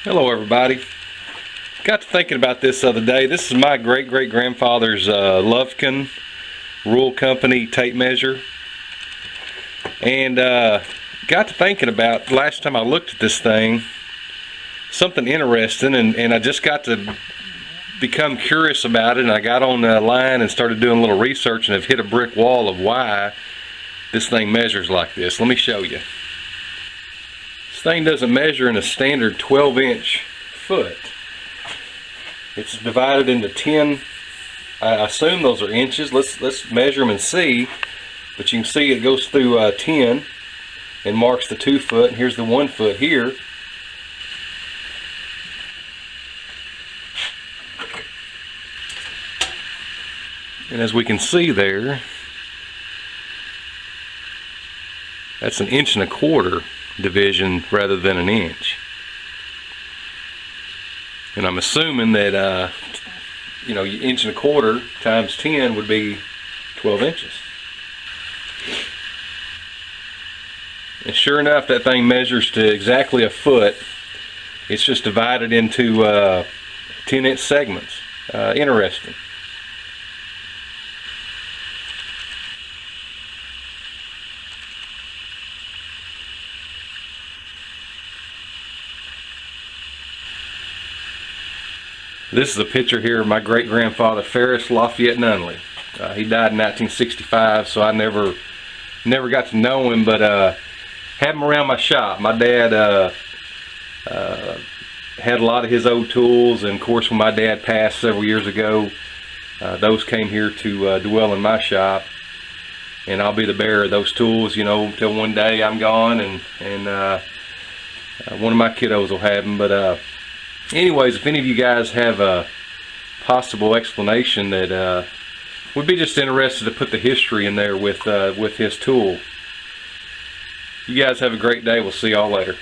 Hello everybody. Got to thinking about this the other day. This is my great-great-grandfather's Lufkin Rule Company tape measure. And got to thinking about last time I looked at this thing, something interesting, and I just got to become curious about it, and I got on the line and started doing a little research and have hit a brick wall of why this thing measures like this. Let me show you. This thing doesn't measure in a standard 12-inch foot. It's divided into 10, I assume those are inches. Let's measure them and see. But you can see it goes through 10 and marks the 2 foot. And here's the 1 foot here. And as we can see there, that's an 1.25 inch division rather than an inch. And I'm assuming that 1.25 inches times 10 would be 12 inches. And sure enough, that thing measures to exactly a foot. It's just divided into 10-inch segments. Interesting. This is a picture here of my great-grandfather Ferris Lafayette Nunley. He died in 1965, so I never got to know him, but had him around my shop. My dad had a lot of his old tools, and of course when my dad passed several years ago, those came here to dwell in my shop, and I'll be the bearer of those tools, until one day I'm gone and one of my kiddos will have them. But anyways, if any of you guys have a possible explanation that would be just interested to put the history in there with his tool. You guys have a great day. We'll see y'all later.